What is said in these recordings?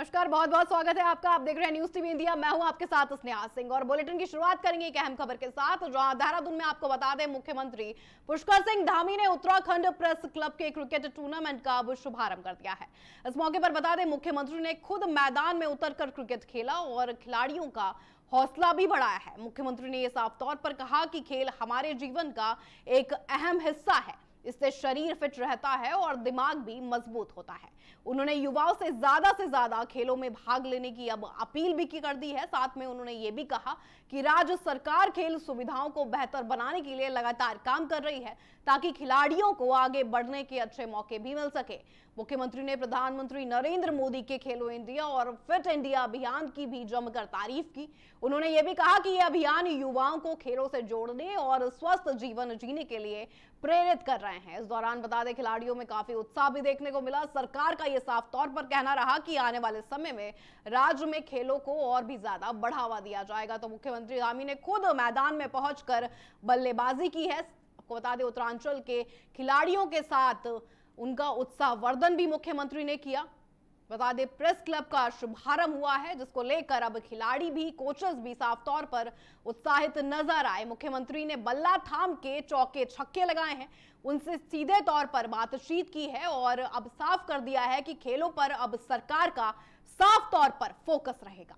नमस्कार, बहुत बहुत स्वागत है आपका। आप देख रहे हैं न्यूज टीवी इंडिया। मैं हूं आपके साथ स्नेहा सिंह और बुलेटिन की शुरुआत करेंगे एक अहम खबर के साथ, जहां देहरादून में आपको बता दें मुख्यमंत्री पुष्कर सिंह धामी ने उत्तराखंड प्रेस क्लब के क्रिकेट टूर्नामेंट का अब शुभारंभ कर दिया है। इस मौके पर बता दें मुख्यमंत्री ने खुद मैदान में उतरकर क्रिकेट खेला और खिलाड़ियों का हौसला भी बढ़ाया है। मुख्यमंत्री ने यह साफ तौर पर कहा कि खेल हमारे जीवन का एक अहम हिस्सा है, इससे शरीर फिट रहता है और दिमाग भी मजबूत होता है। उन्होंने युवाओं से ज्यादा खेलों में भाग लेने की अब अपील भी कर दी है। साथ में उन्होंने ये भी कहा कि राज्य सरकार खेल सुविधाओं को बेहतर बनाने के लिए लगातार काम कर रही है, ताकि खिलाड़ियों को आगे बढ़ने के अच्छे मौके भी मिल सके। मुख्यमंत्री ने प्रधानमंत्री नरेंद्र मोदी के खेलो इंडिया और फिट इंडिया अभियान की भी जमकर तारीफ की। उन्होंने ये भी कहा कि यह अभियान युवाओं को खेलों से जोड़ने और स्वस्थ जीवन जीने के लिए प्रेरित कर रहे हैं। इस दौरान बता दें खिलाड़ियों में काफी उत्साह भी देखने को मिला। सरकार का यह साफ तौर पर कहना रहा कि आने वाले समय में राज्य में खेलों को और भी ज्यादा बढ़ावा दिया जाएगा। तो मुख्यमंत्री धामी ने खुद मैदान में पहुंचकर बल्लेबाजी की है। आपको बता दें उत्तरांचल के खिलाड़ियों के साथ उनका उत्साहवर्धन भी मुख्यमंत्री ने किया। बता दें प्रेस क्लब का शुभारंभ हुआ है, जिसको लेकर अब खिलाड़ी भी कोचेस भी साफ तौर पर उत्साहित नजर आए। मुख्यमंत्री ने बल्ला थाम के चौके छक्के लगाए हैं, उनसे सीधे तौर पर बातचीत की है और अब साफ कर दिया है कि खेलों पर अब सरकार का साफ तौर पर फोकस रहेगा।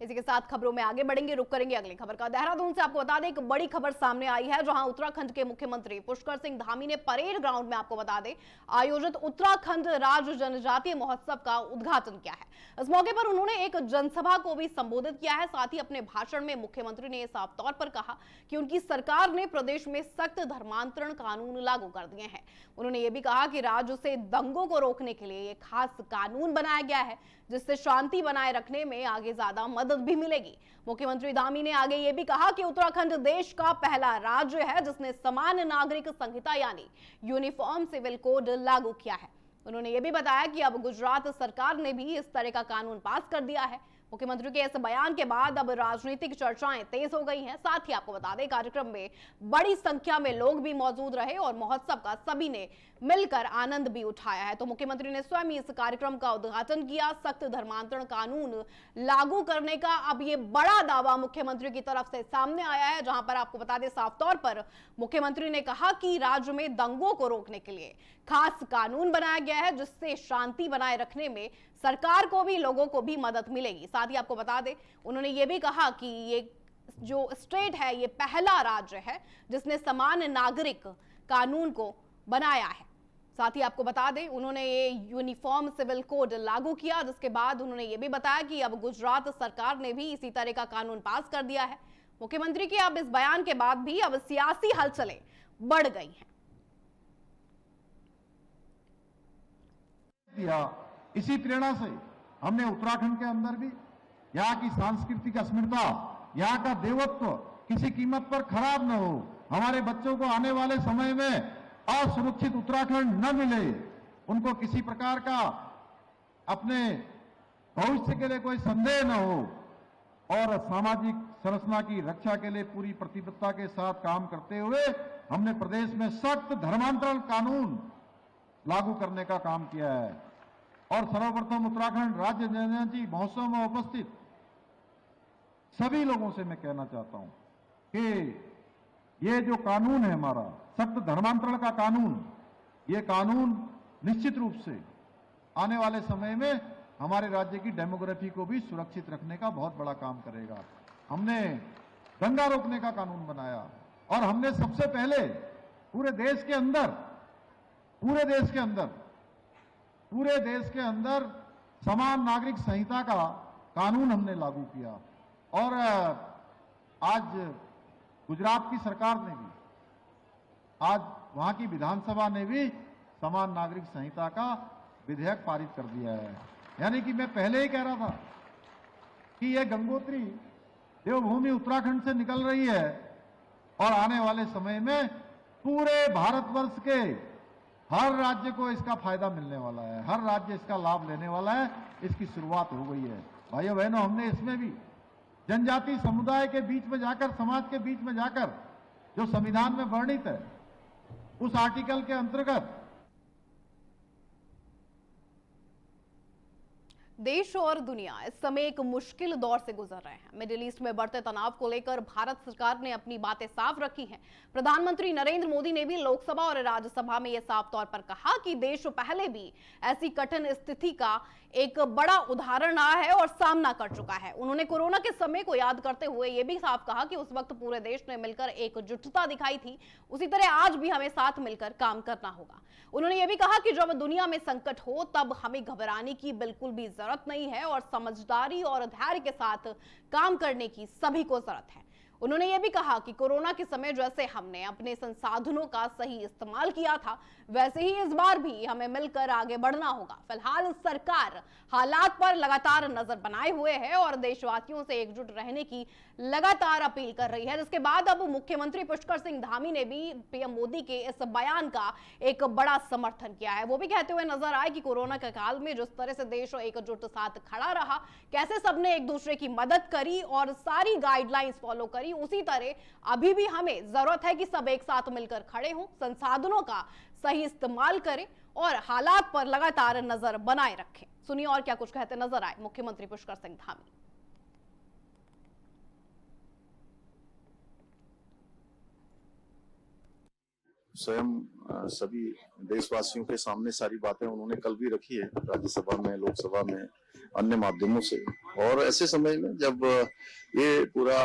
इसी के साथ खबरों में आगे बढ़ेंगे, रुक करेंगे अगली खबर का। देहरादून से आपको बता दें एक बड़ी खबर सामने आई है, जहां उत्तराखंड के मुख्यमंत्री पुष्कर सिंह धामी ने परेड ग्राउंड में आपको बता दें आयोजित उत्तराखंड राज्य जनजातीय महोत्सव का उद्घाटन किया है। इस मौके पर उन्होंने एक जनसभा को भी संबोधित किया है। साथ ही अपने भाषण में मुख्यमंत्री ने साफ तौर पर कहा कि उनकी सरकार ने प्रदेश में सख्त धर्मांतरण कानून लागू कर दिए हैं। उन्होंने ये भी कहा कि राज्य से दंगों को रोकने के लिए एक खास कानून बनाया गया है, जिससे शांति बनाए रखने में आगे ज्यादा मदद भी मिलेगी। मुख्यमंत्री धामी ने आगे ये भी कहा कि उत्तराखंड देश का पहला राज्य है जिसने समान नागरिक संहिता यानी यूनिफॉर्म सिविल कोड लागू किया है। उन्होंने ये भी बताया कि अब गुजरात सरकार ने भी इस तरह का कानून पास कर दिया है। मुख्यमंत्री के इस बयान के बाद अब राजनीतिक चर्चाएं तेज हो गई हैं। साथ ही आपको बता दें कार्यक्रम में बड़ी संख्या में लोग भी मौजूद रहे और महोत्सव का सभी ने मिलकर आनंद भी उठाया है। तो मुख्यमंत्री ने स्वयं इस कार्यक्रम का उद्घाटन किया। सख्त धर्मांतरण कानून लागू करने का अब ये बड़ा दावा मुख्यमंत्री की तरफ से सामने आया है, जहां पर आपको बता दें साफ तौर पर मुख्यमंत्री ने कहा कि राज्य में दंगों को रोकने के लिए खास कानून बनाया गया है, जिससे शांति बनाए रखने में सरकार को भी लोगों को भी मदद मिलेगी। साथ ही आपको बता दें उन्होंने ये भी कहा कि ये जो स्टेट है ये पहला राज्य है जिसने समान नागरिक कानून को बनाया है। साथ ही आपको बता दें उन्होंने ये यूनिफॉर्म सिविल कोड लागू किया, जिसके बाद उन्होंने ये भी बताया कि अब गुजरात सरकार ने भी इसी तरह का कानून पास कर दिया है। मुख्यमंत्री के अब इस बयान के बाद भी अब सियासी हलचलें बढ़ गई हैं। इसी प्रेरणा से हमने उत्तराखंड के अंदर भी यहाँ की सांस्कृतिक अस्मिता, यहाँ का देवत्व किसी कीमत पर खराब न हो, हमारे बच्चों को आने वाले समय में असुरक्षित उत्तराखंड न मिले, उनको किसी प्रकार का अपने भविष्य के लिए कोई संदेह न हो और सामाजिक संरचना की रक्षा के लिए पूरी प्रतिबद्धता के साथ काम करते हुए हमने प्रदेश में सख्त धर्मांतरण कानून लागू करने का काम किया है। और सर्वप्रथम उत्तराखंड राज्य जनजातीय महोत्सव में उपस्थित सभी लोगों से मैं कहना चाहता हूं कि ये जो कानून है हमारा सख्त धर्मांतरण का कानून, ये कानून निश्चित रूप से आने वाले समय में हमारे राज्य की डेमोग्राफी को भी सुरक्षित रखने का बहुत बड़ा काम करेगा। हमने दंगा रोकने का कानून बनाया और हमने सबसे पहले पूरे देश के अंदर समान नागरिक संहिता का कानून हमने लागू किया और आज गुजरात की सरकार ने भी, आज वहां की विधानसभा ने भी समान नागरिक संहिता का विधेयक पारित कर दिया है। यानी कि मैं पहले ही कह रहा था कि यह गंगोत्री देवभूमि उत्तराखंड से निकल रही है और आने वाले समय में पूरे भारतवर्ष के हर राज्य को इसका फायदा मिलने वाला है, हर राज्य इसका लाभ लेने वाला है। इसकी शुरुआत हो गई है। भाइयों बहनों, हमने इसमें भी जनजाति समुदाय के बीच में जाकर, समाज के बीच में जाकर, जो संविधान में वर्णित है उस आर्टिकल के अंतर्गत देश और दुनिया इस समय एक मुश्किल दौर से गुजर रहे हैं। मिडिल ईस्ट में बढ़ते तनाव को लेकर भारत सरकार ने अपनी बातें साफ रखी हैं। प्रधानमंत्री नरेंद्र मोदी ने भी लोकसभा और राज्यसभा में यह साफ तौर पर कहा कि देश पहले भी ऐसी कठिन स्थिति का एक बड़ा उदाहरण रहा है और सामना कर चुका है। उन्होंने कोरोना के समय को याद करते हुए यह भी साफ कहा कि उस वक्त पूरे देश ने मिलकर एकजुटता दिखाई थी, उसी तरह आज भी हमें साथ मिलकर काम करना होगा। उन्होंने यह भी कहा कि जब दुनिया में संकट हो तब हमें घबराने की बिल्कुल भी जरूरत नहीं है और समझदारी और धैर्य के साथ काम करने की सभी को जरूरत है। उन्होंने यह भी कहा कि कोरोना के समय जैसे हमने अपने संसाधनों का सही इस्तेमाल किया था, वैसे ही इस बार भी हमें मिलकर आगे बढ़ना होगा। फिलहाल सरकार हालात पर लगातार नजर बनाए हुए है और देशवासियों से एकजुट रहने की लगातार अपील कर रही है, जिसके बाद अब मुख्यमंत्री पुष्कर सिंह धामी ने भी पीएम मोदी के इस बयान का एक बड़ा समर्थन किया है। वो भी कहते हुए नजर आए कि कोरोना के काल में जिस तरह से देश एकजुट साथ खड़ा रहा, कैसे सबने एक दूसरे की मदद करी और सारी गाइडलाइंस फॉलो करी, उसी तरह अभी भी हमें जरूरत है कि सब एक साथ मिलकर खड़े हों, संसाधनों का सही इस्तेमाल करें और हालात पर लगातार नजर बनाए रखें। सुनिए और क्या कुछ कहते नजर आए मुख्यमंत्री पुष्कर सिंह धामी। स्वयं सभी देशवासियों के सामने सारी बातें उन्होंने कल भी रखी है, राज्यसभा में, लोकसभा में, अन्य माध्यमों से। और ऐसे समय में जब ये पूरा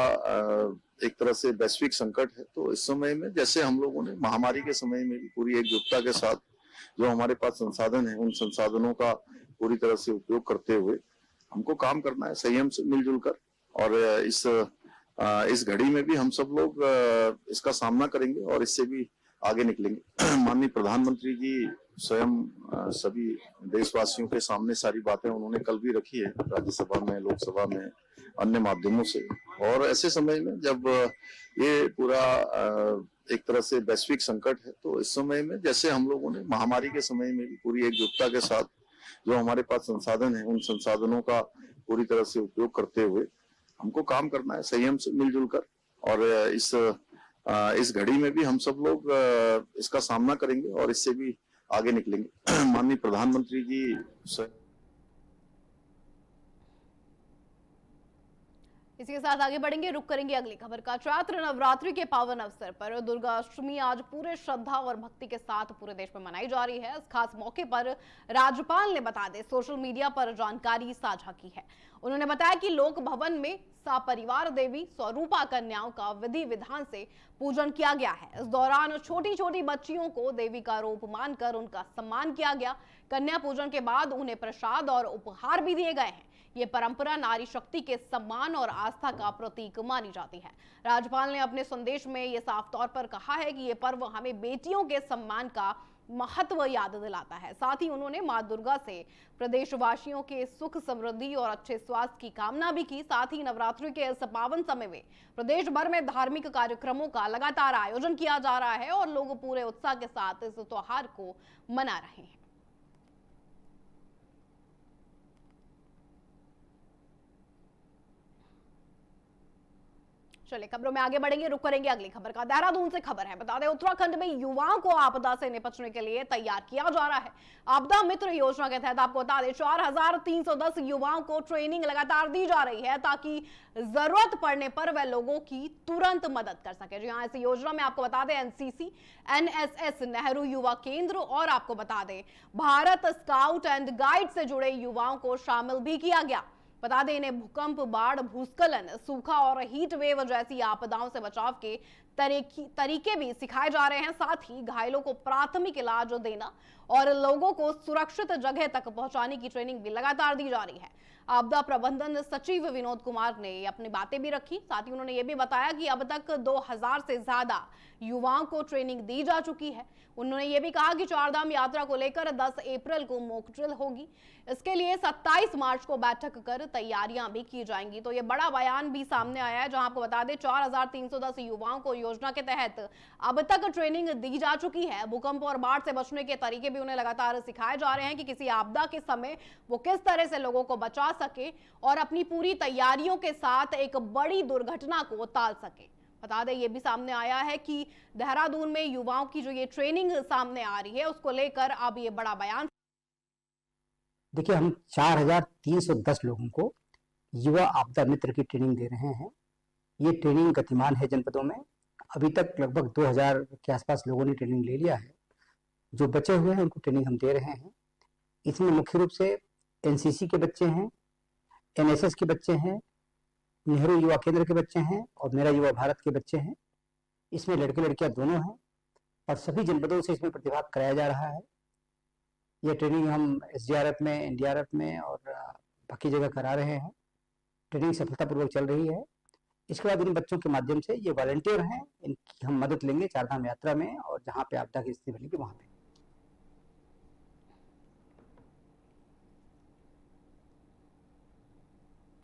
एक तरह से वैश्विक संकट है, तो इस समय में जैसे हम लोगों ने महामारी के समय में भी पूरी एकजुटता के साथ जो हमारे पास संसाधन है, उन संसाधनों का पूरी तरह से उपयोग करते हुए हमको काम करना है, संयम से मिलजुल कर। और इस घड़ी में भी हम सब लोग इसका सामना करेंगे और इससे भी आगे निकलेंगे। माननीय प्रधानमंत्री जी स्वयं सभी देशवासियों के सामने सारी बातें उन्होंने कल भी रखी है, राज्यसभा में, लोकसभा में, अन्य माध्यमों से। और ऐसे समय में जब ये पूरा एक तरह से वैश्विक संकट है, तो इस समय में जैसे हम लोगों ने महामारी के समय में भी पूरी एकजुटता के साथ जो हमारे पास संसाधन है, उन संसाधनों का पूरी तरह से उपयोग करते हुए हमको काम करना है, संयम से मिलजुल कर। और इस घड़ी में भी हम सब लोग इसका सामना करेंगे और इससे भी आगे निकलेंगे। माननीय प्रधानमंत्री जी इसी के साथ आगे बढ़ेंगे, रुक करेंगे अगली खबर का। चैत्र नवरात्रि के पावन अवसर पर दुर्गा अष्टमी आज पूरे श्रद्धा और भक्ति के साथ पूरे देश में मनाई जा रही है। इस खास मौके पर राज्यपाल ने बता दें सोशल मीडिया पर जानकारी साझा की है। उन्होंने बताया कि लोक भवन में सपरिवार देवी स्वरूपा कन्याओं का विधि विधान से पूजन किया गया है। इस दौरान छोटी छोटी बच्चियों को देवी का रूप मानकर उनका सम्मान किया गया। कन्या पूजन के बाद उन्हें प्रसाद और उपहार भी दिए गए हैं। ये परंपरा नारी शक्ति के सम्मान और आस्था का प्रतीक मानी जाती है। राज्यपाल ने अपने संदेश में ये साफ तौर पर कहा है कि ये पर्व हमें बेटियों के सम्मान का महत्व याद दिलाता है। साथ ही उन्होंने मां दुर्गा से प्रदेशवासियों के सुख, समृद्धि और अच्छे स्वास्थ्य की कामना भी की। साथ ही नवरात्रि के इस पावन समय में प्रदेश भर में धार्मिक कार्यक्रमों का लगातार आयोजन किया जा रहा है और लोग पूरे उत्साह के साथ इस त्योहार को मना रहे हैं। चलिए खबरों में आगे बढ़ेंगे, रुक करेंगे अगली खबर का। देहरादून से खबर है, बता दें उत्तराखंड में युवाओं को आपदा से निपटने के लिए तैयार किया जा रहा है। आपदा मित्र योजना के तहत आपको बता दें 4310 युवाओं को ट्रेनिंग लगातार दी जा रही है ताकि जरूरत पड़ने पर वह लोगों की तुरंत मदद कर सके। जी हाँ, इस योजना में आपको बता दें एनसीसी, एनएसएस, नेहरू युवा केंद्र और आपको बता दें भारत स्काउट एंड गाइड से जुड़े युवाओं को शामिल भी किया गया। बता दें इन्हें भूकंप, बाढ़, भूस्खलन, सूखा और हीट वेव जैसी आपदाओं से बचाव के तरीके भी सिखाए जा रहे हैं। साथ ही घायलों को प्राथमिक इलाज देना और लोगों को सुरक्षित जगह तक पहुंचाने की ट्रेनिंग भी लगातार दी जा रही है। आपदा प्रबंधन सचिव विनोद कुमार ने अपनी बातें भी रखी। साथ ही उन्होंने ये भी बताया कि अब तक 2000 से ज्यादा युवाओं को ट्रेनिंग दी जा चुकी है। उन्होंने ये भी कहा कि चारधाम यात्रा को लेकर 10 अप्रैल को मॉक ड्रिल होगी। इसके लिए 27 मार्च को बैठक कर तैयारियां भी की जाएंगी। तो ये बड़ा बयान भी सामने आया है, जहां आपको बता दें 4310 युवाओं को योजना के तहत अब तक ट्रेनिंग दी जा चुकी है। भूकंप और बाढ़ से बचने के तरीके भी उन्हें लगातार सिखाए जा रहे हैं कि किसी आपदा के समय वो किस तरह से लोगों को बचा सके और अपनी पूरी तैयारियों के साथ एक बड़ी दुर्घटना को टाल सके। बता दें ये भी सामने आया है कि देहरादून में युवाओं की जो ये ट्रेनिंग सामने आ रही है, उसको लेकर अब ये बड़ा बयान। देखिए, हम 4310 लोगों को युवा आपदा मित्र की ट्रेनिंग दे रहे हैं। ये ट्रेनिंग गतिमान है जनपदों में। अभी तक लगभग 2000 के आसपास लोगों ने ट्रेनिंग ले लिया है। जो बचे हुए हैं उनको ट्रेनिंग हम दे रहे हैं। इसमें मुख्य रूप से एनसीसी के बच्चे हैं, एनएसएस के बच्चे हैं, नेहरू युवा केंद्र के बच्चे हैं और मेरा युवा भारत के बच्चे हैं। इसमें लड़के लड़कियां दोनों हैं और सभी जनपदों से इसमें प्रतिभाग कराया जा रहा है। ये ट्रेनिंग हम एसडीआरएफ में, एनडीआरएफ में और बाकी जगह करा रहे हैं। ट्रेनिंग सफलतापूर्वक चल रही है। इसके बाद इन बच्चों के माध्यम से ये वॉलंटियर हैं, इनकी हम मदद लेंगे चारधाम यात्रा में और जहाँ पे आपदा की स्थिति बनेगी वहाँ पे।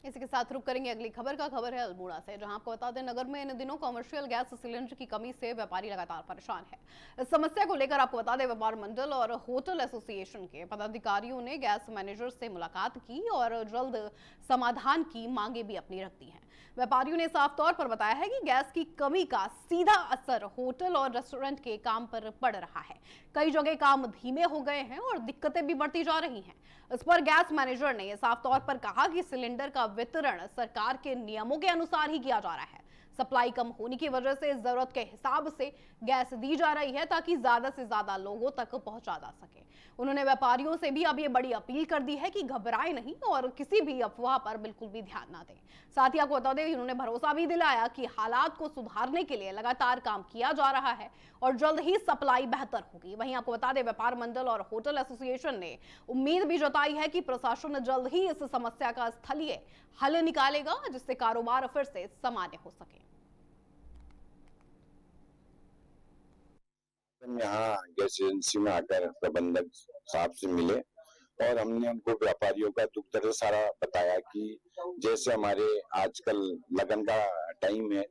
इसी के साथ रुक करेंगे अगली खबर का। खबर है अल्मोड़ा से, जहां आपको बता दें नगर में इन दिनों कमर्शियल गैस सिलेंडर की कमी से व्यापारी लगातार परेशान है। इस समस्या को लेकर आपको बता दें व्यापार मंडल और होटल एसोसिएशन के पदाधिकारियों ने गैस मैनेजर से मुलाकात की और जल्द समाधान की मांगे भी अपनी रख दी हैं। व्यापारियों ने साफ तौर पर बताया है कि गैस की कमी का सीधा असर होटल और रेस्टोरेंट के काम पर पड़ रहा है। कई जगह काम धीमे हो गए हैं और दिक्कतें भी बढ़ती जा रही हैं। इस पर गैस मैनेजर ने साफ तौर पर कहा कि सिलेंडर का वितरण सरकार के नियमों के अनुसार ही किया जा रहा है। सप्लाई कम होने की वजह से जरूरत के हिसाब से गैस दी जा रही है ताकि ज्यादा से ज्यादा लोगों तक पहुंचा जा सके। उन्होंने व्यापारियों से भी अब ये बड़ी अपील कर दी है कि घबराएं नहीं और किसी भी अफवाह पर बिल्कुल भी ध्यान ना दें। साथ ही आपको बता दें उन्होंने भरोसा भी दिलाया कि हालात को सुधारने के लिए लगातार काम किया जा रहा है और जल्द ही सप्लाई बेहतर होगी। वहीं आपको बता दें व्यापार मंडल और होटल एसोसिएशन ने उम्मीद भी जताई है कि प्रशासन जल्द ही इस समस्या का स्थलीय हल निकालेगा, जिससे कारोबार फिर से सामान्य हो सके। यहाँ गैस एजेंसी में आकर प्रबंधक साहब से मिले और हमने उनको व्यापारियों का दुख दर्द सारा बताया कि जैसे हमारे आजकल लगन का टाइम है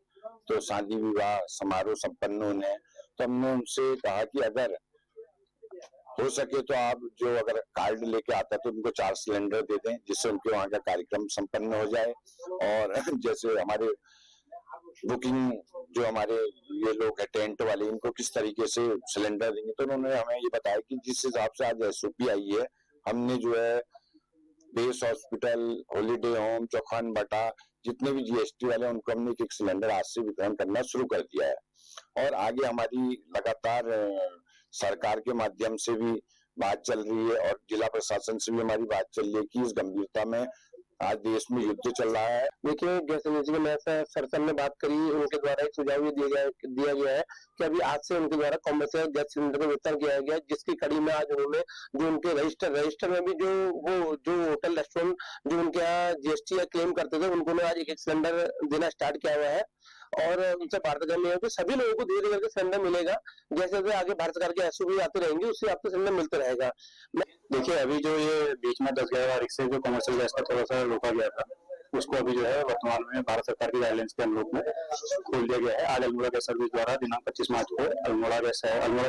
तो शादी विवाह समारोह संपन्न होने हैं, तो हमने उनसे कहा कि अगर हो सके तो आप जो अगर कार्ड लेके आता तो उनको 4 सिलेंडर दे दें, जिससे उनके वहाँ का कार्यक्रम संपन्न हो जाए। और जैसे हमारे बुकिंग जो हमारे ये लोग है टेंट वाले, इनको किस तरीके से सिलेंडर देंगे, तो उन्होंने हमें ये बताया कि जिस हिसाब से आज एसओपी आई है, हमने जो है बेस हॉस्पिटल, हॉलीडे होम, चौखान बटा, जितने भी जीएसटी वाले हैं उनको हमने एक सिलेंडर आज से वितरण करना शुरू कर दिया है। और आगे हमारी लगातार सरकार के माध्यम से भी बात चल रही है और जिला प्रशासन से भी हमारी बात चल रही है कि इस गंभीरता में आज देश में युद्ध चल रहा है। देखिए, गैस एजेंसी में सर ने बात करी, उनके द्वारा एक सुझाव ये दिया गया है कि अभी आज से उनके द्वारा कॉमर्शियल गैस सिलेंडर का वितरण किया गया है, जिसकी कड़ी में आज उन्होंने जो उनके रजिस्टर में भी जो होटल रेस्टोरेंट जो उनके यहाँ जीएसटी या क्लेम करते थे, उनको आज एक सिलेंडर देना स्टार्ट किया हुआ है। और उनसे भारत सरकार ने सभी लोगों को धीरे धीरे सिलेंडर मिलेगा। जैसे जैसे आगे भारत सरकार के एसओपी आते रहेंगे, उससे आपको सिलेंडर मिलते रहेगा। देखिए, अभी जो ये बीच में 10,000 से जो कमर्शियल गैस का थोड़ा सा रोका गया था, उसको अभी जो है वर्तमान में भारत सरकार की गाइडलाइंस के अनुरूप में खोल दिया गया है। आज अल्मोड़ा गैस सर्विस द्वारा दिनांक 25 मार्च को अल्मोड़ा शहर में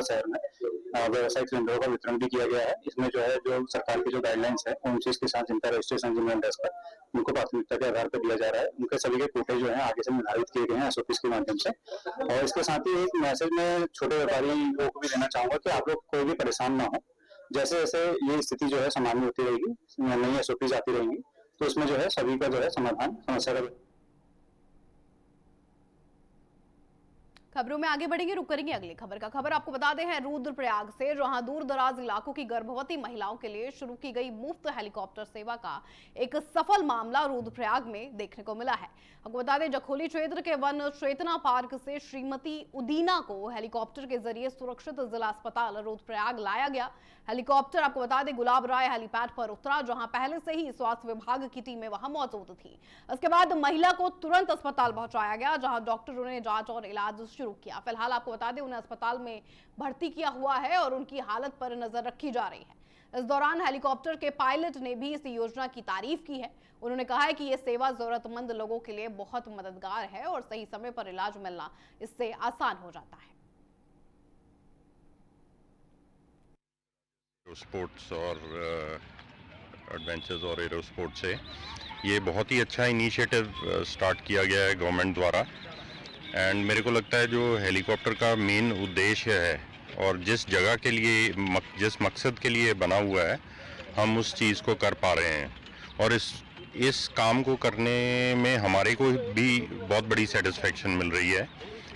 व्यावसायिक सिलेंडरों का वितरण भी किया गया है। इसमें जो है जो सरकार की जो गाइडलाइंस है उन चीज के साथ जिनका रजिस्ट्रेशन जिनमें का उनको प्राथमिकता के आधार पर दिया जा रहा है। उनके सभी के कोटे जो है आगे से निर्धारित किए गए हैं एसओपी के माध्यम से। और इसके साथ ही एक मैसेज में छोटे व्यापारियों को भी देना चाहूंगा कि आप लोग कोई भी परेशान ना हो। जैसे जैसे ये स्थिति जो है सामान्य होती रहेगी, नई एसओपी आती रहेंगी, तो इसमें जो है सभी का जो है समाधान समस्या का। खबरों में आगे बढ़ेंगे, रुक करेंगे अगली खबर का। खबर आपको बता दें है रुद्रप्रयाग से, जहां दूर दराज इलाकों की गर्भवती महिलाओं के लिए शुरू की गई मुफ्त हेलीकॉप्टर सेवा का एक सफल मामला रुद्रप्रयाग में देखने को मिला है। आपको बता दें जखोली क्षेत्र के वन चेतना पार्क से श्रीमती उदीना को हेलीकॉप्टर के जरिए सुरक्षित जिला अस्पताल रुद्रप्रयाग लाया गया। हेलीकॉप्टर आपको बता दें गुलाब राय हेलीपैड पर उतरा, जहां पहले से ही स्वास्थ्य विभाग की टीमें वहां मौजूद थी। इसके बाद महिला को तुरंत अस्पताल पहुंचाया गया, जहां डॉक्टरों ने जांच और इलाज शुरू किया। फिलहाल आपको बता दें उन्हें अस्पताल में भर्ती किया हुआ है और उनकी हालत पर नजर रखी जा रही है। इस दौरान हेलीकॉप्टर के पायलट ने भी इस योजना की तारीफ की है। उन्होंने कहा है कि यह सेवा जरूरतमंद लोगों के लिए बहुत मददगार है और सही समय पर इलाज मिलना इससे आसान हो जाता है। स्पोर्ट्स और एडवेंचर्स और एरो स्पोर्ट्स से ये बहुत ही अच्छा इनिशिएटिव स्टार्ट किया गया है गवर्नमेंट द्वारा। एंड मेरे को लगता है जो हेलीकॉप्टर का मेन उद्देश्य है और जिस जगह के लिए जिस मकसद के लिए बना हुआ है हम उस चीज़ को कर पा रहे हैं और इस काम को करने में हमारे को भी बहुत बड़ी सेटिस्फेक्शन मिल रही है।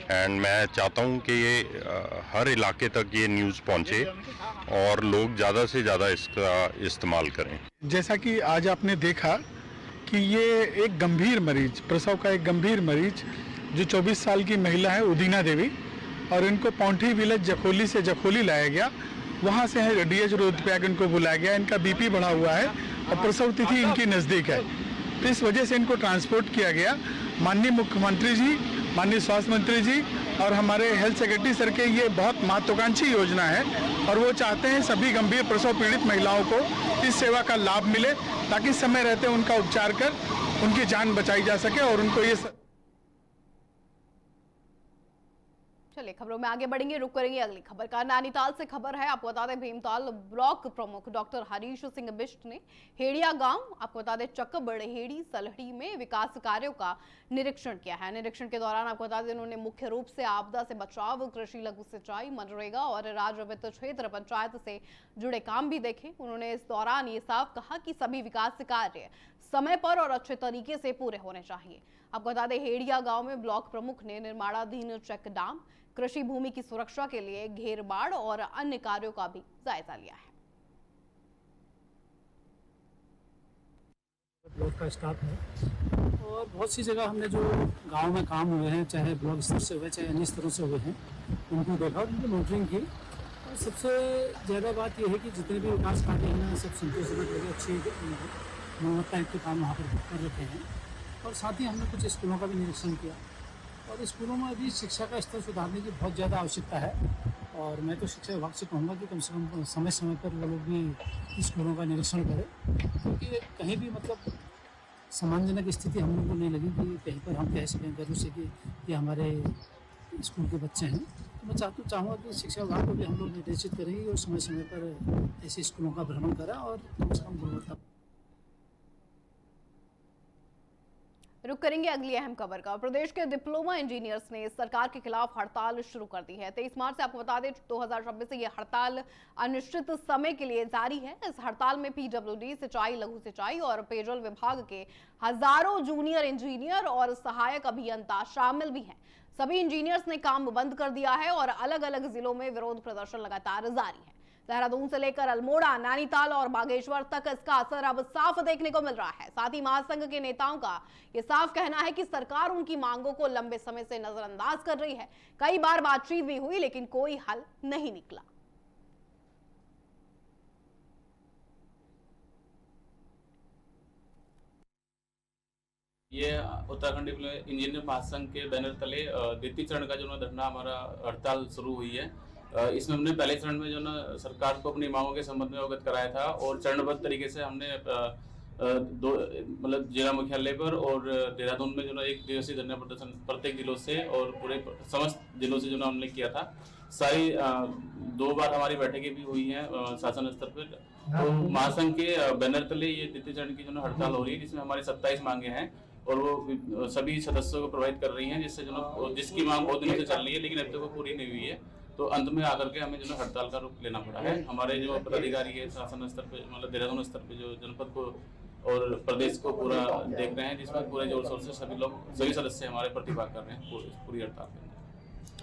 एंड मैं चाहता हूं कि ये हर इलाके तक ये न्यूज़ पहुंचे और लोग ज़्यादा से ज़्यादा इसका इस्तेमाल करें। जैसा कि आज आपने देखा कि ये एक गंभीर मरीज, प्रसव का एक गंभीर मरीज जो 24 साल की महिला है उदीना देवी, और इनको पौंठी विलेज जखोली से जखोली लाया गया। वहाँ से डीएच रुद्रप्रयाग इनको बुलाया गया। इनका बीपी बढ़ा हुआ है और प्रसव तिथि इनकी नज़दीक है, तो इस वजह से इनको ट्रांसपोर्ट किया गया। माननीय मुख्यमंत्री जी, माननीय स्वास्थ्य मंत्री जी और हमारे हेल्थ सेक्रेटरी सर के ये बहुत महत्वाकांक्षी योजना है और वो चाहते हैं सभी गंभीर प्रसव पीड़ित महिलाओं को इस सेवा का लाभ मिले ताकि समय रहते उनका उपचार कर उनकी जान बचाई जा सके और उनको ये चलिए खबरों में आगे बढ़ेंगे, रुक करेंगे अगली खबर का। नैनीताल से खबर है, आपको बता दें भीमताल ब्लॉक प्रमुख डॉक्टर हरीश सिंह बिष्ट ने हेड़िया गांव, आपको बता दें चकबड़हेड़ी सलहड़ी में विकास कार्यों का निरीक्षण किया है। निरीक्षण के दौरान आपको बता दें उन्होंने मुख्य रूप से आपदा से बचाव, कृषि, लघु सिंचाई, मनरेगा और राज्य वित्त क्षेत्र पंचायत से जुड़े काम भी देखे। उन्होंने इस दौरान ये साफ कहा कि सभी विकास कार्य समय पर और अच्छे तरीके से पूरे होने चाहिए। आपको बता दें हेड़िया गांव में ब्लॉक प्रमुख ने निर्माणाधीन चेक डैम, कृषि भूमि की सुरक्षा के लिए घेरबाड़ और अन्य कार्यों का भी जायजा लिया है। ब्लॉक का स्टाफ है और बहुत सी जगह हमने जो गांव में काम हुए हैं, चाहे ब्लॉक स्तर से हुए चाहे अन्य स्तरों से हुए हैं, उनको देखा और उनकी मॉनिटरिंग की। और सबसे ज़्यादा बात यह है कि जितने भी विकास कार्य हैं सब संतोषजनक लगे, अच्छी गुणवत्ता युक्त काम वहाँ पर कर रखे हैं। और साथ ही हमने कुछ स्कूलों का भी निरीक्षण किया और स्कूलों में अभी शिक्षा का स्तर सुधारने की बहुत ज़्यादा आवश्यकता है। और मैं तो शिक्षा विभाग से कहूँगा कि कम से कम समय समय पर वो लोग भी स्कूलों का निरीक्षण करें, क्योंकि कहीं भी मतलब सम्मानजनक स्थिति हम लोगों को नहीं लगी कि कहीं पर हम कह सकें गर्व से कि ये हमारे स्कूल के बच्चे हैं। तो मैं चाहूँगा कि शिक्षा विभाग को भी हम लोग निर्देशित करेंगे और समय समय पर ऐसे स्कूलों का भ्रमण करें और कम से कम गुणवत्ता। रुक करेंगे अगली अहम खबर का। प्रदेश के डिप्लोमा इंजीनियर्स ने सरकार के खिलाफ हड़ताल शुरू कर दी है। 23 मार्च से आपको बता दें 2026 से यह हड़ताल अनिश्चित समय के लिए जारी है। इस हड़ताल में पीडब्ल्यूडी, सिंचाई, लघु सिंचाई और पेयजल विभाग के हजारों जूनियर इंजीनियर और सहायक अभियंता शामिल भी हैं। सभी इंजीनियर्स ने काम बंद कर दिया है और अलग अलग जिलों में विरोध प्रदर्शन लगातार जारी है। देहरादून से लेकर अल्मोड़ा, नैनीताल और बागेश्वर तक इसका असर अब साफ देखने को मिल रहा है। साथ ही महासंघ के नेताओं का यह साफ कहना है कि सरकार उनकी मांगों को लंबे समय से नजरअंदाज कर रही है। कई बार बातचीत भी हुई लेकिन कोई हल नहीं निकला। ये उत्तराखंड इंजीनियर महासंघ के बैनर तले द्वितीय चरण का जो धरना हमारा हड़ताल शुरू हुई है। इसमें हमने पहले चरण में जो ना सरकार को अपनी मांगों के संबंध में अवगत कराया था और चरणबद्ध तरीके से हमने दो मतलब जिला मुख्यालय पर और देहरादून में जो ना एक दिवसीय धरना प्रदर्शन प्रत्येक जिलों से और पूरे समस्त जिलों से जो ना हमने किया था। सारी 2 बार हमारी बैठकें भी हुई हैं शासन स्तर पर। तो महासंघ के बैनर तले ये द्वितीय चरण की जो ना हड़ताल हो रही है, जिसमें हमारी 27 मांगे हैं और वो सभी सदस्यों को प्रभावित कर रही हैं, जिससे जो ना जिसकी मांग बहुत दिनों से चल रही है लेकिन अब तक वो पूरी नहीं हुई है। तो अंत में आकर के हमें जो है हड़ताल का रुख लेना पड़ा है। हमारे जो पदाधिकारी है शासन स्तर पे मतलब देहरादून स्तर पे जो जनपद को और प्रदेश को पूरा देख रहे हैं, जिसमें पूरे जोर शोर से सभी सदस्य हमारे प्रतिभाग कर रहे हैं पूरी हड़ताल के अंदर।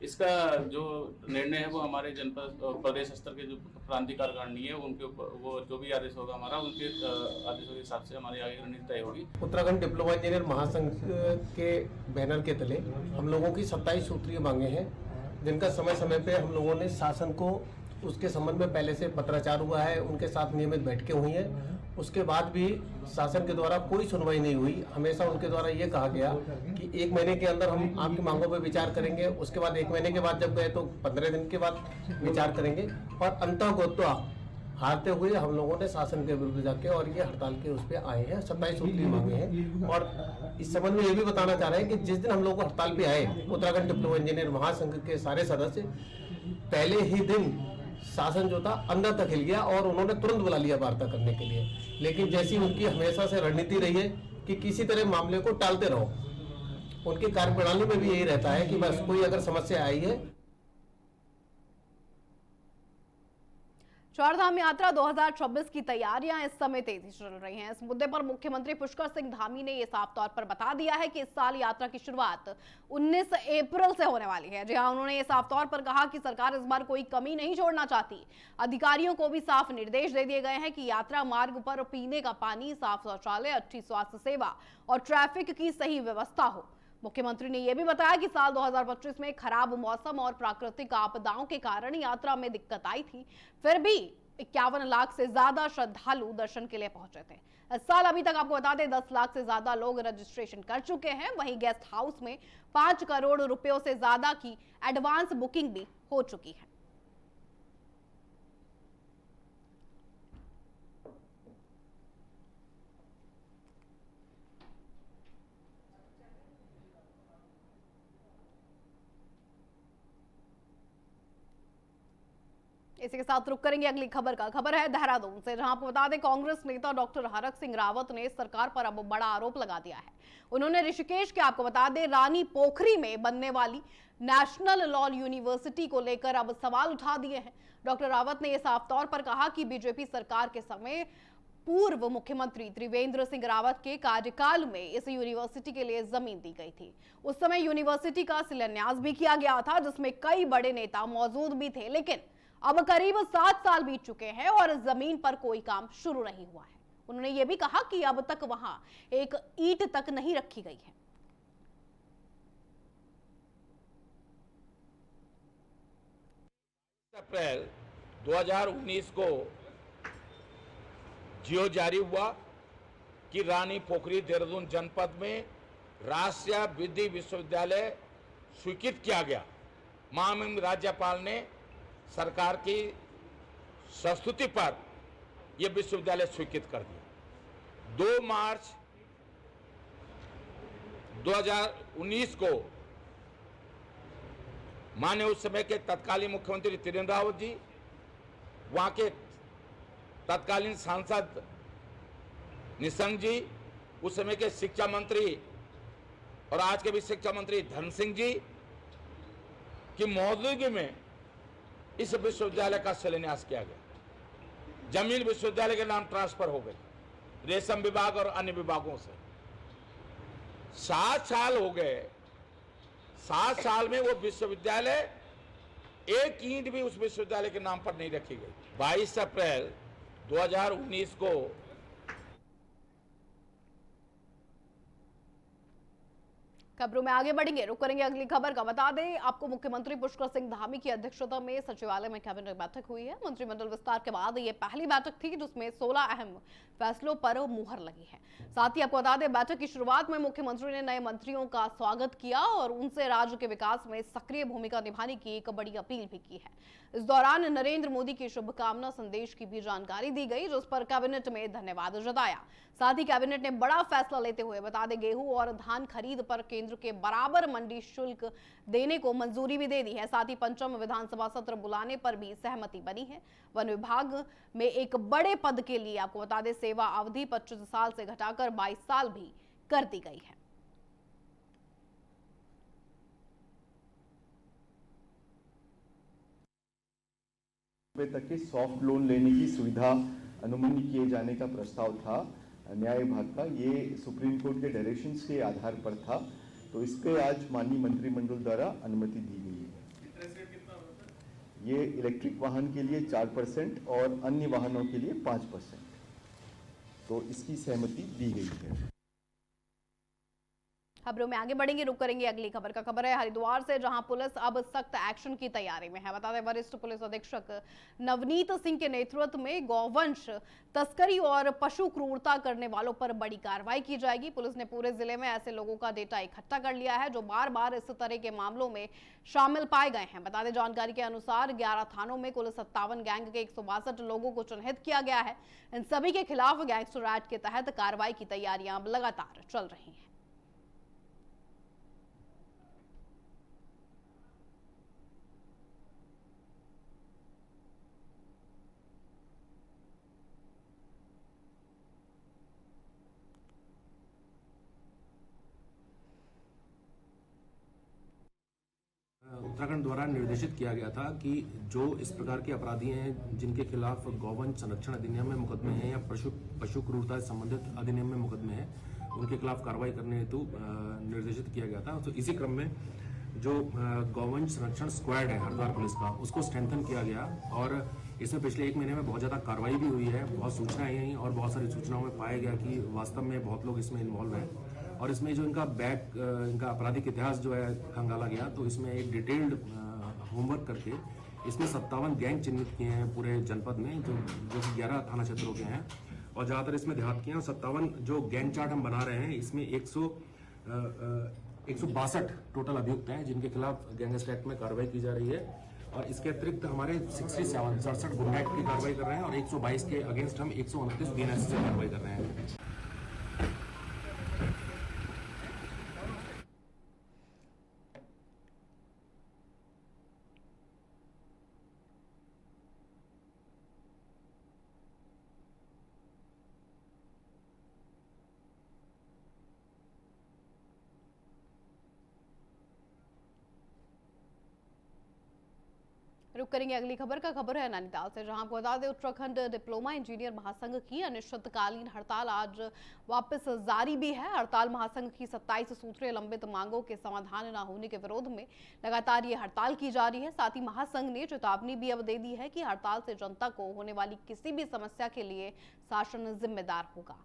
इसका जो निर्णय है वो हमारे जनपद प्रदेश स्तर के जो प्रांतीय कार्यकारिणी है उनके ऊपर वो जो भी आदेश होगा हमारा उनके आदेशों के हिसाब से हमारी आगे रणनीति तय होगी। उत्तराखंड डिप्लोमा इंजीनियर महासंघ के बैनर के तले हम लोगों की 27 सूत्रीय मांगे हैं, जिनका समय समय पे हम लोगों ने शासन को उसके संबंध में पहले से पत्राचार हुआ है, उनके साथ नियमित बैठकें हुई हैं। उसके बाद भी शासन के द्वारा कोई सुनवाई नहीं हुई। हमेशा उनके द्वारा ये कहा गया कि 1 महीने के अंदर हम आपकी मांगों पर विचार करेंगे, उसके बाद 1 महीने के बाद जब गए तो 15 दिन के बाद विचार करेंगे। और अंतःगोत्वा हारते हुए हम लोगों ने शासन के विरुद्ध जाके और ये हड़ताल के उस पर आए हैं, 27 सूत्रीय मांगे हैं। और इस संबंध में ये भी बताना चाह रहे हैं कि जिस दिन हम लोग हड़ताल पे आए, उत्तराखंड डिप्लोमा इंजीनियर महासंघ के सारे सदस्य, पहले ही दिन शासन जो था अंदर तक हिल गया और उन्होंने तुरंत बुला लिया वार्ता करने के लिए। लेकिन जैसी उनकी हमेशा से रणनीति रही है कि किसी तरह मामले को टालते रहो, उनकी कार्यप्रणाली में भी यही रहता है कि बस कोई अगर समस्या आई है। चारधाम यात्रा 2026 की तैयारियां इस समय तेजी चल रही हैं। इस मुद्दे पर मुख्यमंत्री पुष्कर सिंह धामी ने ये साफ तौर पर बता दिया है कि इस साल यात्रा की शुरुआत 19 अप्रैल से होने वाली है। जी हां, उन्होंने ये साफ तौर पर कहा कि सरकार इस बार कोई कमी नहीं छोड़ना चाहती। अधिकारियों को भी साफ निर्देश दे दिए गए हैं कि यात्रा मार्ग पर पीने का पानी, साफ शौचालय, अच्छी स्वास्थ्य सेवा और ट्रैफिक की सही व्यवस्था हो। मुख्यमंत्री ने यह भी बताया कि साल 2025 में खराब मौसम और प्राकृतिक आपदाओं के कारण यात्रा में दिक्कत आई थी, फिर भी 51 लाख से ज्यादा श्रद्धालु दर्शन के लिए पहुंचे थे। इस साल अभी तक आपको बता दें 10 लाख से ज्यादा लोग रजिस्ट्रेशन कर चुके हैं। वहीं गेस्ट हाउस में 5 करोड़ रुपयों से ज्यादा की एडवांस बुकिंग भी हो चुकी है। इसी के साथ रुक करेंगे अगली खबर का। खबर है देहरादून से, जहां आपको बता दें कांग्रेस नेता डॉक्टर हरक सिंह रावत ने सरकार पर अब बड़ा आरोप लगा दिया है। उन्होंने ऋषिकेश के आपको बता दें रानी पोखरी में बनने वाली नेशनल लॉ यूनिवर्सिटी को लेकर अब सवाल उठा दिए हैं। डॉक्टर रावत ने यह साफ तौर पर कहा कि बीजेपी सरकार के समय पूर्व मुख्यमंत्री त्रिवेंद्र सिंह रावत के कार्यकाल में इस यूनिवर्सिटी के लिए जमीन दी गई थी। उस समय यूनिवर्सिटी का शिलान्यास भी किया गया था, जिसमें कई बड़े नेता मौजूद भी थे, लेकिन अब करीब 7 साल बीत चुके हैं और जमीन पर कोई काम शुरू नहीं हुआ है। उन्होंने ये भी कहा कि अब तक वहां एक ईंट तक नहीं रखी गई है। अप्रैल 2019 को जियो जारी हुआ कि रानी पोखरी देहरादून जनपद में राष्ट्रीय विधि विश्वविद्यालय स्वीकृत किया गया। महामहिम राज्यपाल ने सरकार की संस्तुति पर यह विश्वविद्यालय स्वीकृत कर दिया। 2 मार्च 2019 को माननीय उस समय के तत्कालीन मुख्यमंत्री त्रिवेंद्र रावत जी, वहां के तत्कालीन सांसद निशंक जी, उस समय के शिक्षा मंत्री और आज के भी शिक्षा मंत्री धन सिंह जी की मौजूदगी में इस विश्वविद्यालय का शिलान्यास किया गया। जमीन विश्वविद्यालय के नाम ट्रांसफर हो गई रेशम विभाग और अन्य विभागों से। 7 साल हो गए। 7 साल में वो विश्वविद्यालय, एक ईंट भी उस विश्वविद्यालय के नाम पर नहीं रखी गई। 22 अप्रैल 2019 को खबरों में आगे बढ़ेंगे, रुक करेंगे अगली खबर का। बता दें आपको मुख्यमंत्री पुष्कर सिंह धामी की अध्यक्षता में सचिवालय में कैबिनेट बैठक हुई है। मंत्रिमंडल विस्तार के बाद ये पहली बैठक थी जिसमें 16 अहम फैसलों पर मुहर लगी है। साथ ही आपको बता दें बैठक की शुरुआत में मुख्यमंत्री ने नए मंत्रियों का स्वागत किया और उनसे राज्य के विकास में सक्रिय भूमिका निभाने की एक बड़ी अपील भी की है। इस दौरान नरेंद्र मोदी की शुभकामना संदेश की भी जानकारी दी गई, जिस पर कैबिनेट में धन्यवाद जताया। साथ ही कैबिनेट ने बड़ा फैसला लेते हुए बता दें गेहूं और धान खरीद पर केंद्र के बराबर मंडी शुल्क देने को मंजूरी भी दे दी है। साथ ही 5वां विधानसभा सत्र बुलाने पर भी सहमति बनी है। वन विभाग में एक बड़े पद के लिए आपको बता दें सेवा अवधि 25 साल से घटाकर 22 साल भी कर दी गई है। तक के सॉफ्ट लोन लेने की सुविधा अनुमति किए जाने का प्रस्ताव था न्याय विभाग का। ये सुप्रीम कोर्ट के डायरेक्शंस के आधार पर था। तो इस पे आज माननीय मंत्रिमंडल द्वारा अनुमति दी गई है। ये इलेक्ट्रिक वाहन के लिए 4% और अन्य वाहनों के लिए 5%, तो इसकी सहमति दी गई है। खबरों में आगे बढ़ेंगे, रुक करेंगे अगली खबर का। खबर है हरिद्वार से, जहां पुलिस अब सख्त एक्शन की तैयारी में है। बता दें, वरिष्ठ पुलिस अधीक्षक नवनीत सिंह के नेतृत्व में गौवंश तस्करी और पशु क्रूरता करने वालों पर बड़ी कार्रवाई की जाएगी। पुलिस ने पूरे जिले में ऐसे लोगों का डेटा इकट्ठा कर लिया है जो बार बार इस तरह के मामलों में शामिल पाए गए हैं। बता दें, जानकारी के अनुसार 11 थानों में कुल 57 गैंग के 162 लोगों को चिन्हित किया गया है। इन सभी के खिलाफ गैंगस्टर एक्ट के तहत कार्रवाई की तैयारियां लगातार चल रही है। उत्तराखंड द्वारा निर्देशित किया गया था कि जो इस प्रकार के अपराधी हैं जिनके खिलाफ गौवंश संरक्षण अधिनियम में मुकदमे हैं या पशु क्रूरता से संबंधित अधिनियम में मुकदमे हैं, उनके खिलाफ कार्रवाई करने हेतु निर्देशित किया गया था। तो इसी क्रम में जो गौवंश संरक्षण स्क्वाड है हरिद्वार पुलिस का, उसको स्ट्रेंथन किया गया और इसमें पिछले 1 महीने में बहुत ज़्यादा कार्रवाई भी हुई है। बहुत सूचनाएं आई और बहुत सारी सूचनाओं में पाया गया कि वास्तव में बहुत लोग इसमें इन्वॉल्व हैं और इसमें जो इनका इनका आपराधिक इतिहास जो है खंगाला गया। तो इसमें एक डिटेल्ड होमवर्क करके इसमें 57 गैंग चिन्हित किए हैं पूरे जनपद में, जो कि 11 थाना क्षेत्रों के हैं। और ज़्यादातर इसमें देहात किए हैं। 57 जो गैंग चार्ट हम बना रहे हैं, इसमें 162 टोटल अभियुक्त हैं जिनके खिलाफ गैंगस्टर एक्ट में कार्रवाई की जा रही है। और इसके अतिरिक्त हमारे 67 गुंडा एक्ट की कार्रवाई कर रहे हैं और 122 के अगेंस्ट हम 129 बीएनएस से कार्रवाई कर रहे हैं। रुक करेंगे अगली खबर का। खबर है नैनीताल से, जहां आपको बता दें उत्तराखंड डिप्लोमा इंजीनियर महासंघ की अनिश्चितकालीन हड़ताल आज वापस जारी भी है। हड़ताल महासंघ की 27 सूत्रीय लंबित मांगों के समाधान न होने के विरोध में लगातार ये हड़ताल की जा रही है। साथ ही महासंघ ने चेतावनी भी अब दे दी है कि हड़ताल से जनता को होने वाली किसी भी समस्या के लिए शासन जिम्मेदार होगा।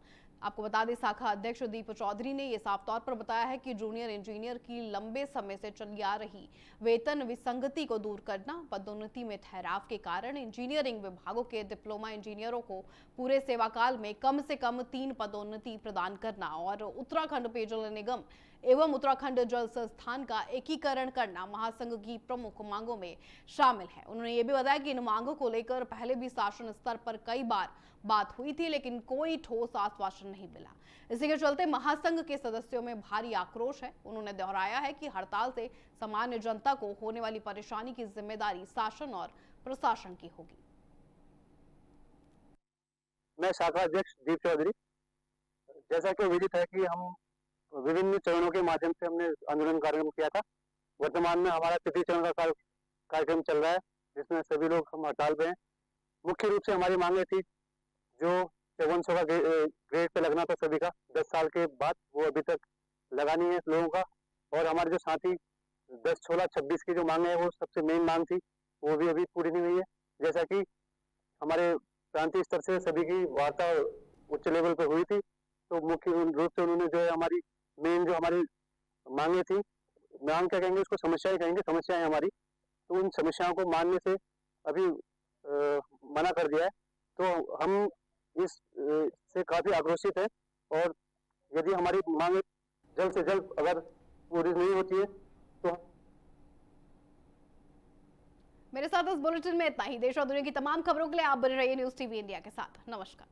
आपको बता दें, शाखा अध्यक्ष दीप चौधरी ने यह साफ तौर पर बताया है कि जूनियर इंजीनियर की लंबे समय से चली आ रही वेतन विसंगति को दूर करना, पदोन्नति में ठहराव के कारण इंजीनियरिंग विभागों के डिप्लोमा इंजीनियरों को पूरे सेवाकाल में कम से कम 3 पदोन्नति प्रदान करना और उत्तराखंड पेयजल निगम एवं उत्तराखंड जल संस्थान का एकीकरण करना महासंघ की प्रमुख मांगों में शामिल है। उन्होंने ये भी बताया कि इन मांगों को लेकर पहले भी शासन स्तर पर कई बार बात हुई थी, लेकिन कोई ठोस आश्वासन नहीं मिला। इसी के चलते महासंघ के सदस्यों में भारी आक्रोश है। उन्होंने दोहराया है कि हड़ताल से सामान्य जनता को होने वाली परेशानी की जिम्मेदारी शासन और प्रशासन की होगी। मैं शाखा अध्यक्ष दीप चौधरी, जैसा कि विदित है कि हम विभिन्न चरणों के माध्यम से हमने आंदोलन कार्यक्रम किया था। वर्तमान में हमारा 3 चरण का कार्यक्रम चल रहा है, जिसमें सभी लोग हम हड़ताल पे हैं। मुख्य रूप से हमारी मांगे थी जो 5400 का ग्रेड पे लगना था सभी का 10 साल के बाद, वो अभी तक लगा नहीं है लोगों का। और हमारे जो साथी 10, 16, 26 की जो मांगे है, वो सबसे मेन मांग थी, वो भी अभी पूरी नहीं हुई है। जैसा कि हमारे प्रांतीय स्तर से सभी की वार्ता उच्च लेवल पे हुई थी, तो मुख्य रूप से उन्होंने जो है हमारी मेन जो हमारी मांगे थी, मांग क्या कहेंगे उसको, समस्याएं कहेंगे, समस्याएं हमारी, तो उन समस्याओं को मानने से अभी मना कर दिया है। तो हम इस से काफी आक्रोशित है और यदि हमारी मांगे जल्द से जल्द अगर पूरी नहीं होती है तो। मेरे साथ इस बुलेटिन में इतना ही। देश और दुनिया की तमाम खबरों के लिए आप बने रहिए न्यूज़ टीवी इंडिया के साथ। नमस्कार।